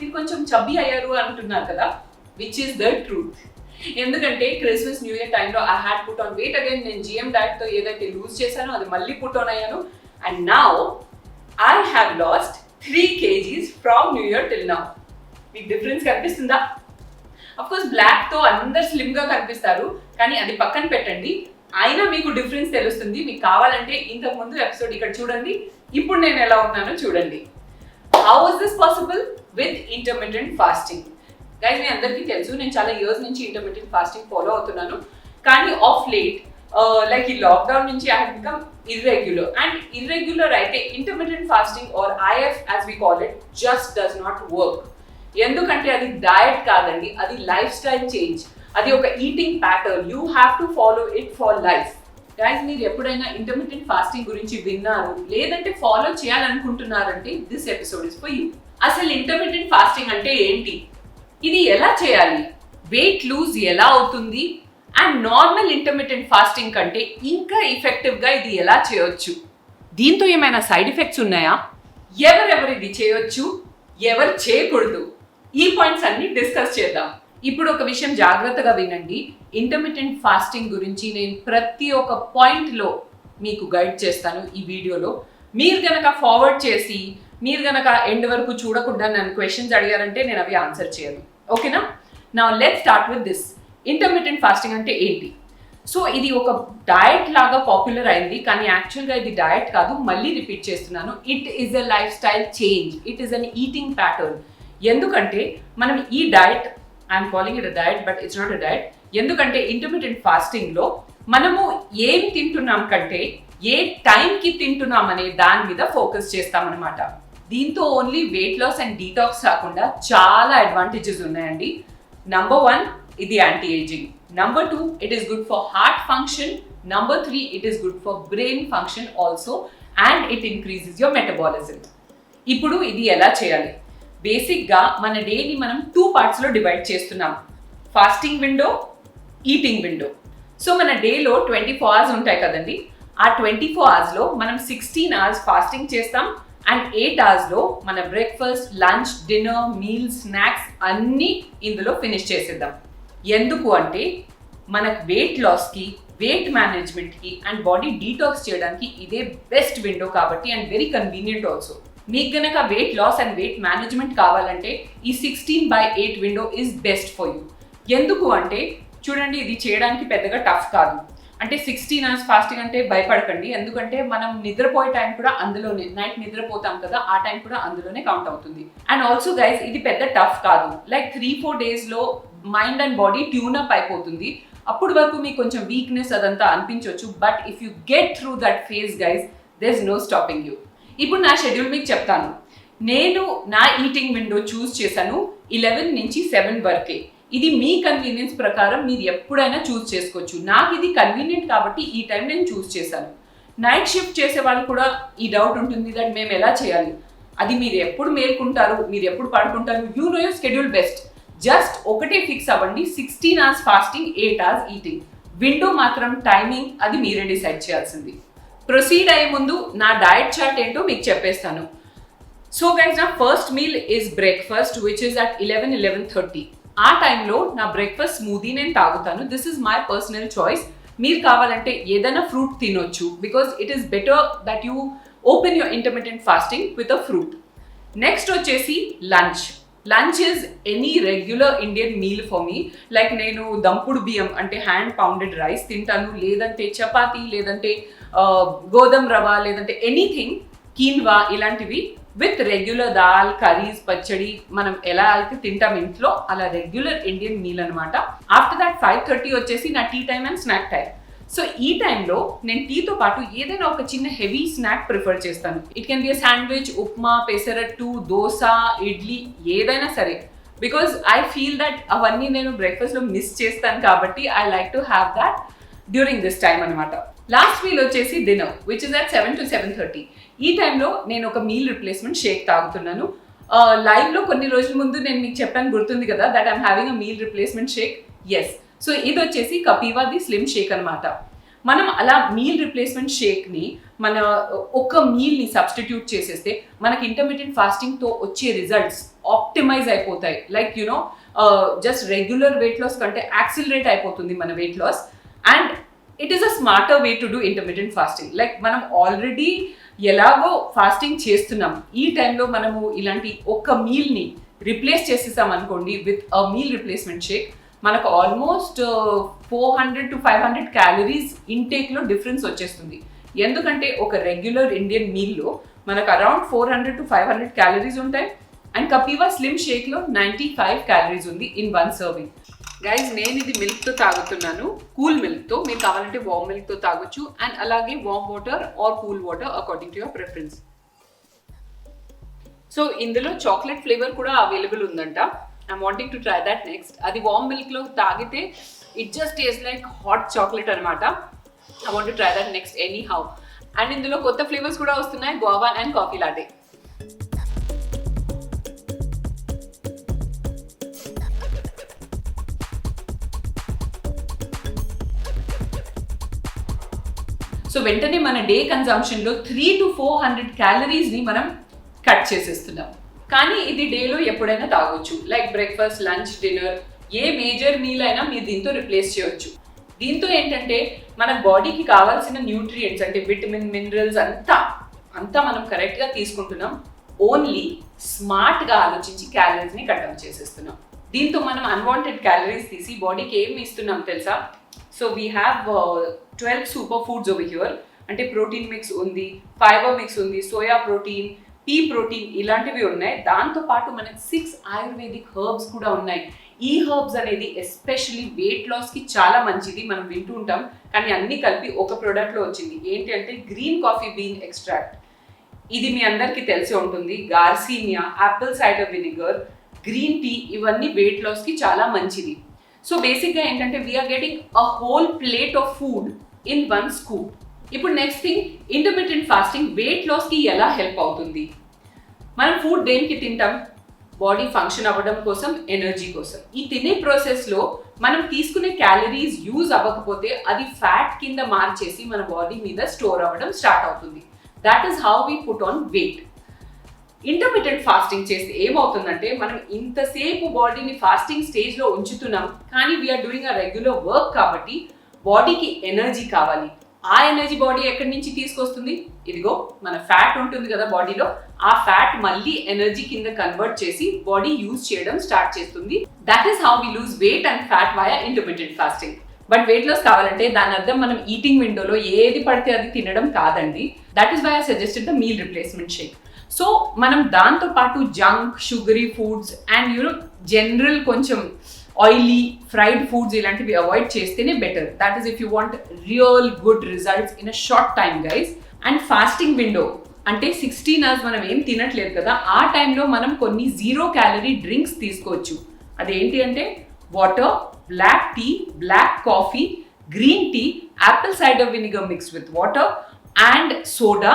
మీరు కొంచెం చబ్బీ అయ్యారు అంటున్నారు కదా, విచ్ ఈస్ ద ట్రూత్. ఎందుకంటే క్రిస్మస్ న్యూ ఇయర్ టైంలో I had put on wait again. నేను జిఎం డైట్తో ఏదైతే లూజ్ చేశానో అది మళ్ళీ పుట్ ఆన్ అయ్యాను. And now I have lost 3 kgs from new year till now. మీకు డిఫరెన్స్ కనిపిస్తుందా? అఫ్ కోర్స్ బ్లాక్ తో అందరు స్లిమ్ గా కనిపిస్తారు, కానీ అది పక్కన పెట్టండి, అయినా మీకు డిఫరెన్స్ తెలుస్తుంది. మీకు కావాలంటే ఇంతకు ముందు ఎపిసోడ్ ఇక్కడ చూడండి, ఇప్పుడు నేను ఎలా ఉన్నానో చూడండి. How is this possible with intermittent fasting? Guys, మీ అందరికీ తెలుసు నేను చాలా ఇయర్స్ నుంచి ఇంటర్మిటెంట్ ఫాస్టింగ్ ఫాలో అవుతున్నాను. కానీ ఆఫ్ లేట్ లైక్ ఈ లాక్డౌన్ నుంచి I have become irregular. And irregular అయితే intermittent fasting or IF as we call it just does not work. ఎందుకంటే అది డయట్ కాదండి, అది లైఫ్ స్టైల్ చేంజ్, అది ఒక eating pattern. You have to follow it for life. Guys, మీరు ఎప్పుడైనా intermittent fasting గురించి విన్నారు లేదంటే ఫాలో చేయాలనుకుంటున్నారంటే this episode is for you. అసలు ఇంటర్మిటెంట్ ఫాస్టింగ్ అంటే ఏంటి, ఇది ఎలా చేయాలి, వెయిట్ లూజ్ ఎలా అవుతుంది, అండ్ నార్మల్ ఇంటర్మిటెంట్ ఫాస్టింగ్ కంటే ఇంకా ఎఫెక్టివ్గా ఇది ఎలా చేయొచ్చు, దీంతో ఏమైనా సైడ్ ఎఫెక్ట్స్ ఉన్నాయా, ఎవరెవరు ఇది చేయొచ్చు, ఎవరు చేయకూడదు, ఈ పాయింట్స్ అన్ని డిస్కస్ చేద్దాం. ఇప్పుడు ఒక విషయం జాగ్రత్తగా వినండి. ఇంటర్మిటెంట్ ఫాస్టింగ్ గురించి నేను ప్రతి ఒక్క పాయింట్లో మీకు గైడ్ చేస్తాను ఈ వీడియోలో. మీరు గనక ఫార్వర్డ్ చేసి మీరు గనక ఎండ్ వరకు చూడకుండా నన్ను క్వశ్చన్స్ అడిగారంటే నేను అవి ఆన్సర్ చేయను. ఓకేనా? Now let's start with this. Intermittent fasting అంటే ఏంటి? సో ఇది ఒక డయట్ లాగా పాపులర్ అయింది, కానీ యాక్చువల్గా ఇది డయట్ కాదు. మళ్ళీ రిపీట్ చేస్తున్నాను, it is a life style change, it is an eating pattern. ఎందుకంటే మనం ఈ diet, I'm calling it a diet but it's not a diet. ఎందుకంటే ఇంటర్మిటెంట్ ఫాస్టింగ్లో మనము ఏం తింటున్నాం కంటే ఏ టైంకి తింటున్నాం అనే దాని మీద ఫోకస్ చేస్తామన్నమాట. దీంతో only weight loss and detox కాకుండా చాలా అడ్వాంటేజెస్ ఉన్నాయండి. నంబర్ 1, ఇది anti ageing. Number 2, it is good for heart function. Number 3, it is good for brain function also, and it increases your metabolism. ఇప్పుడు ఇది ఎలా చేయాలి? బేసిక్గా మన డేని మనం 2 పార్ట్స్లో డివైడ్ చేస్తున్నాం, fasting window, eating window. So మన డేలో 24 hours ఉంటాయి కదండి. ఆ 24 hoursలో మనం 16 hours ఫాస్టింగ్ చేస్తాం అండ్ 8 hoursలో మన breakfast, lunch, dinner, meals, snacks అన్నీ ఇందులో ఫినిష్ చేసేద్దాం. ఎందుకు అంటే మనకు వెయిట్ లాస్కి, వెయిట్ మేనేజ్మెంట్కి అండ్ బాడీ డీటాక్స్ చేయడానికి ఇదే బెస్ట్ విండో కాబట్టి, అండ్ వెరీ కన్వీనియంట్ ఆల్సో. మీకు కనుక weight loss and weight management కావాలంటే ఈ 16/8 window is best for you. ఎందుకు అంటే చూడండి, ఇది చేయడానికి పెద్దగా టఫ్ కాదు. అంటే 16 hours ఫాస్టింగ్ అంటే భయపడకండి, ఎందుకంటే మనం నిద్రపోయే టైం కూడా అందులోనే, నైట్ నిద్రపోతాం కదా, ఆ టైం కూడా అందులోనే కౌంట్ అవుతుంది. అండ్ ఆల్సో గైస్, ఇది పెద్ద టఫ్ కాదు. లైక్ 3-4 daysలో మైండ్ అండ్ బాడీ ట్యూనప్ అయిపోతుంది. అప్పుడు వరకు మీకు కొంచెం వీక్నెస్ అదంతా అనిపించవచ్చు, but if you get through that phase guys, there is no stopping you. ఇప్పుడు నా షెడ్యూల్ మీకు చెప్తాను. నేను నా ఈటింగ్ విండో చూస్ చేశాను 11 నుంచి 7 వరకే. ఇది మీ కన్వీనియన్స్ ప్రకారం మీరు ఎప్పుడైనా చూస్ చేసుకోవచ్చు. నాకు ఇది కన్వీనియంట్ కాబట్టి ఈ టైం నేను చూస్ చేశాను. నైట్ షిఫ్ట్ చేసే వాళ్ళు కూడా ఈ డౌట్ ఉంటుంది దట్ మేము ఎలా చేయాలి, అది మీరు ఎప్పుడు మేల్కుంటారు, మీరు ఎప్పుడు పడుకుంటారు, you know your schedule best. Just ఒకటే ఫిక్స్ అవ్వండి, 16 hours fasting, 8 hours eating. Window మాత్రం టైమింగ్ అది మీరే డిసైడ్ చేయాల్సింది. ప్రొసీడ్ అయ్యే ముందు నా డయట్ చార్ట్ ఏంటో మీకు చెప్పేస్తాను. సో గైస్, నా first meal is breakfast which is at 11-11:30. ఆ టైంలో నా బ్రేక్ఫాస్ట్ స్మూదీ నేను తాగుతాను. This is my personal choice. మీరు కావాలంటే ఏదైనా ఫ్రూట్ తినొచ్చు, because it is better that you open your intermittent fasting with a fruit. Next వచ్చేసి lunch. Lunch is any regular Indian meal for me. Like నేను దంపుడు బియ్యం అంటే హ్యాండ్ పౌండెడ్ రైస్ తింటాను, లేదంటే చపాతీ, లేదంటే గోధుమ రవ్వ, లేదంటే ఎనీథింగ్, కీన్వా, ఇలాంటివి విత్ రెగ్యులర్ దాల్, కర్రీస్, పచ్చడి, మనం ఎలా అయితే తింటాం ఇంట్లో అలా రెగ్యులర్ ఇండియన్ మీల్ అనమాట. ఆఫ్టర్ దాట్ 5:30 వచ్చేసి నా tea time and snack time. So ఈ టైంలో నేను టీతో పాటు ఏదైనా ఒక చిన్న హెవీ స్నాక్ ప్రిఫర్ చేస్తాను. It can be a sandwich, upma, pesarattu, dosa, idli, ఏదైనా సరే. బికాజ్ ఐ ఫీల్ దట్ అవన్నీ నేను బ్రేక్ఫాస్ట్లో మిస్ చేస్తాను కాబట్టి I like to have that during this time అనమాట. లాస్ట్ మీల్ వచ్చేసి dinner which is at 7 to 7:30. ఈ టైంలో నేను ఒక మీల్ రిప్లేస్మెంట్ షేక్ తాగుతున్నాను. లైవ్లో కొన్ని రోజుల ముందు నేను మీకు చెప్పాను, గుర్తుంది కదా, that I'm having a meal replacement shake. Yes, so ఇది వచ్చేసి కపీవా ది స్లిమ్ షేక్ అనమాట. మనం అలా మీల్ రిప్లేస్మెంట్ షేక్ని మన ఒక మీల్ని సబ్స్టిట్యూట్ చేసేస్తే మనకి ఇంటర్మీడియట్ ఫాస్టింగ్తో వచ్చే రిజల్ట్స్ ఆప్టిమైజ్ అయిపోతాయి. Like you know just regular weight loss కంటే యాక్సిలరేట్ అయిపోతుంది మన weight loss. And it is a smarter way to do intermediate fasting. Like మనం ఆల్రెడీ ఎలాగో ఫాస్టింగ్ చేస్తున్నాం, ఈ టైంలో మనము ఇలాంటి ఒక మీల్ని రిప్లేస్ చేసేసాం అనుకోండి with a meal replacement shake, మనకు ఆల్మోస్ట్ 400 to 500 క్యాలరీస్ ఇంటేక్లో డిఫరెన్స్ వచ్చేస్తుంది. ఎందుకంటే ఒక రెగ్యులర్ ఇండియన్ మీల్లో మనకు అరౌండ్ 400 to 500 క్యాలరీస్ ఉంటాయి. అండ్ కపీవా స్లిమ్ షేక్లో 95 క్యాలరీస్ ఉంది ఇన్ 1 సర్వింగ్. గైజ్, నేను ఇది మిల్క్తో తాగుతున్నాను, కూల్ మిల్క్తో. మీరు కావాలంటే వామ్ మిల్క్తో తాగొచ్చు. అండ్ అలాగే warm water or cool water according to your preference. So ఇందులో చాక్లెట్ ఫ్లేవర్ కూడా అవైలబుల్ ఉందంట. I'm wanting to try that next. అది వామ్ మిల్క్లో తాగితే it just taste like hot chocolate అనమాట. I want to try that next anyhow. And ఇందులో కొత్త flavours కూడా వస్తున్నాయి, guava and coffee latte. So వెంటనే మన డే కన్జంప్షన్లో 300 to 400 క్యాలరీస్ని మనం కట్ చేసేస్తున్నాం. కానీ ఇది డేలో ఎప్పుడైనా తాగొచ్చు. Like breakfast, lunch, dinner, a major meal అయినా మీరు దీంతో రిప్లేస్ చేయొచ్చు. దీంతో ఏంటంటే మన బాడీకి కావాల్సిన న్యూట్రియంట్స్ అంటే విటమిన్, మినరల్స్ అంతా మనం కరెక్ట్గా తీసుకుంటున్నాం. ఓన్లీ స్మార్ట్గా ఆలోచించి క్యాలరీస్ని కట్ ఆఫ్ చేసేస్తున్నాం. దీంతో మనం అన్వాంటెడ్ క్యాలరీస్ తీసి బాడీకి ఏమి ఇస్తున్నాం తెలుసా? So we have 12 super foods over here. అంటే ప్రోటీన్ మిక్స్ ఉంది, ఫైబర్ మిక్స్ ఉంది, సోయా ప్రోటీన్, పీ ప్రోటీన్ ఇలాంటివి ఉన్నాయి. దాంతోపాటు మనకి 6 ఆయుర్వేదిక్ హర్బ్స్ కూడా ఉన్నాయి. ఈ హర్బ్స్ అనేది ఎస్పెషలీ వెయిట్ లాస్కి చాలా మంచిది. మనం వింటూ ఉంటాం, కానీ అన్నీ కలిపి ఒక ప్రోడక్ట్లో వచ్చింది. ఏంటి అంటే గ్రీన్ కాఫీ బీన్ ఎక్స్ట్రాక్ట్. ఇది మీ అందరికీ తెలిసి ఉంటుంది. Garcinia, apple cider vinegar, green tea ఇవన్నీ వెయిట్ లాస్కి చాలా మంచిది. సో బేసిక్గా ఏంటంటే we are getting a whole plate of food in 1 scoop. ఇప్పుడు next thing, intermittent fasting weight లాస్కి ఎలా హెల్ప్ అవుతుంది? మనం ఫుడ్ దేనికి తింటాం? బాడీ ఫంక్షన్ అవ్వడం కోసం, ఎనర్జీ కోసం. ఈ తినే ప్రాసెస్లో మనం తీసుకునే క్యాలరీస్ యూజ్ అవ్వకపోతే అది ఫ్యాట్ కింద మార్చేసి మన బాడీ మీద స్టోర్ అవ్వడం స్టార్ట్ అవుతుంది. That is how we put on weight. Intermittent fasting చేస్తే ఏమవుతుందంటే మనం ఇంతసేపు బాడీని ఫాస్టింగ్ స్టేజ్లో ఉంచుతున్నాం, కానీ we are doing a regular work కాబట్టి బాడీకి ఎనర్జీ కావాలి. ఆ ఎనర్జీ బాడీ ఎక్కడి నుంచి తీసుకొస్తుంది? ఇదిగో మన ఫ్యాట్ ఉంటుంది కదా బాడీలో, ఆ ఫ్యాట్ మళ్ళీ ఎనర్జీ కింద కన్వర్ట్ చేసి బాడీ యూజ్ చేయడం స్టార్ట్ చేస్తుంది. That is how we lose weight and fat via intermittent fasting. But weight loss కావాలంటే దాని అర్థం మనం ఈటింగ్ విండోలో ఏది పడితే అది తినడం కాదండి. That is why I suggested the meal replacement shake. So మనం దాంతోపాటు junk, sugary foods and general కొంచెం ఆయిలీ, ఫ్రైడ్ ఫుడ్స్ ఇలాంటివి అవాయిడ్ చేస్తేనే better. That is if you want real good results in a short time guys. And fasting window అంటే 16 hours మనం ఏం తినట్లేదు కదా, ఆ టైంలో మనం కొన్ని 0 calorie డ్రింక్స్ తీసుకోవచ్చు. అదేంటి అంటే water, black tea, black coffee, green tea, apple cider vinegar mix with water and soda.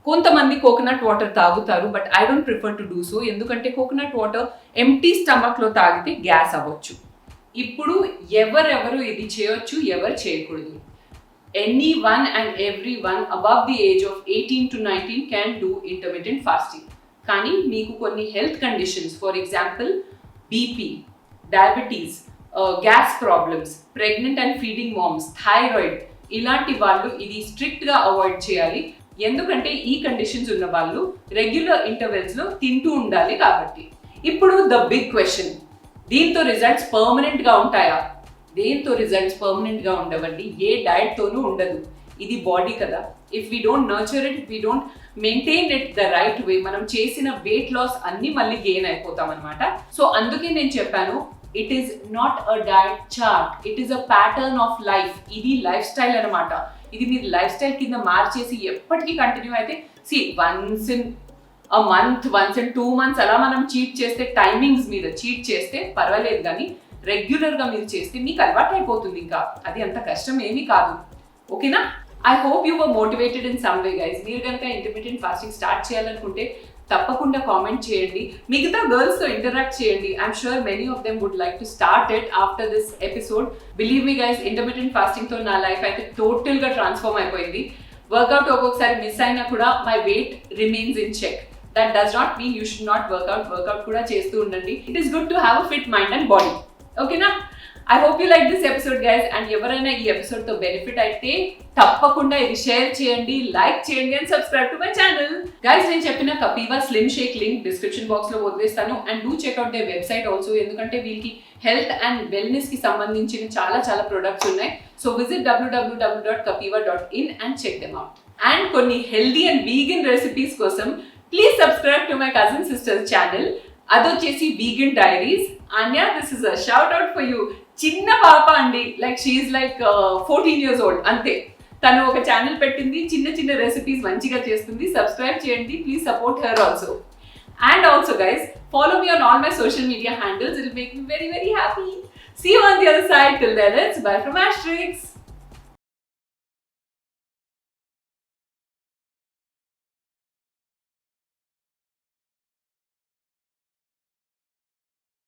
కొంతమంది కోకోనట్ వాటర్ తాగుతారు, but I don't prefer to do so. ఎందుకంటే కోకోనట్ వాటర్ ఎంప్టీ స్టమక్లో తాగితే గ్యాస్ అవ్వచ్చు. ఇప్పుడు ఎవరెవరు ఇది చేయొచ్చు, ఎవరు చేయకూడదు? Anyone and everyone above the age of 18 to 19 can do intermittent fasting. కానీ మీకు కొన్ని health conditions, for example BP, diabetes, gas problems, pregnant and feeding moms, thyroid ఇలాంటి వాళ్ళు ఇది స్ట్రిక్ట్గా అవాయిడ్ చేయాలి. ఎందుకంటే ఈ కండిషన్స్ ఉన్న వాళ్ళు రెగ్యులర్ ఇంటర్వెల్స్లో తింటూ ఉండాలి కాబట్టి. ఇప్పుడు ద బిగ్ క్వశ్చన్, దీంతో రిజల్ట్స్ పర్మనెంట్గా ఉంటాయా? దేంతో రిజల్ట్స్ పర్మనెంట్గా ఉండవండి. ఏ డయట్తోనూ ఉండదు. ఇది బాడీ కదా. If we don't nurture it, we don't maintain it the right way, మనం చేసిన వెయిట్ లాస్ అన్ని మళ్ళీ గెయిన్ అయిపోతాం అనమాట. సో అందుకే నేను చెప్పాను, it is not a diet chart, it is a pattern of life. ఇది లైఫ్ స్టైల్ అనమాట. ఇది మీరు లైఫ్ స్టైల్ కింద మార్చేసి ఎప్పటికీ కంటిన్యూ అయితే, once in a month, once in 2 months అలా మనం చీట్ చేస్తే, టైమింగ్స్ మీద చీట్ చేస్తే పర్వాలేదు, కానీ రెగ్యులర్గా మీరు చేస్తే మీకు అలవాటు అయిపోతుంది. ఇంకా అది అంత కష్టం ఏమీ కాదు. ఓకేనా? I hope you were motivated in some way guys. మీరు కనుక ఇంటర్మిటెంట్ ఫాస్టింగ్ స్టార్ట్ చేయాలనుకుంటే తప్పకుండా కామెంట్ చేయండి, మిగతా గర్ల్స్ తో ఇంటరాక్ట్ చేయండి. I'm sure many of them would like to start it after this episode. Believe me guys, intermittent fasting తో నా లైఫ్ అయితే టోటల్ గా ట్రాన్స్ఫార్మ్ అయిపోయింది. వర్కౌట్ ఒక్కొక్కసారి మిస్ అయినా కూడా my weight remains in check. That does not mean you should not workout కూడా చేస్తూ ఉండండి. It is good to have a fit mind and body. ఓకేనా? I hope you like this episode guys. And ఎవరైనా ఈ episode తో benefit అయితే తప్పకుండా ఇది షేర్ చేయండి, లైక్ చేయండి and subscribe to my channel. Guys, నేను చెప్పిన Kapiva slim shake link description box లో వదిలేస్తాను. And do check out their website also, ఎందుకంటే వీళ్ళకి హెల్త్ అండ్ వెల్నెస్ కి సంబంధించిన చాలా ప్రొడక్ట్స్ ఉన్నాయి. So visit www.kapiva.in and check them out. And కొన్ని హెల్దీ అండ్ వీగన్ రెసిపీస్ కోసం please subscribe to my cousin sisters channel. అదొచ్చేసి vegan diaries. Anya, this is a shout out for you. చిన్న పాప అండి, like she like 14 years old అంతే. తను ఒక channel పెట్టింది, చిన్న రెసిపీస్ మంచిగా చేస్తుంది. సబ్స్క్రైబ్ చేయండి, please support her also. And also guys, follow me on all my social media handles. It'll make me very happy. See you on the other side. Till then, it's bye from Asterix.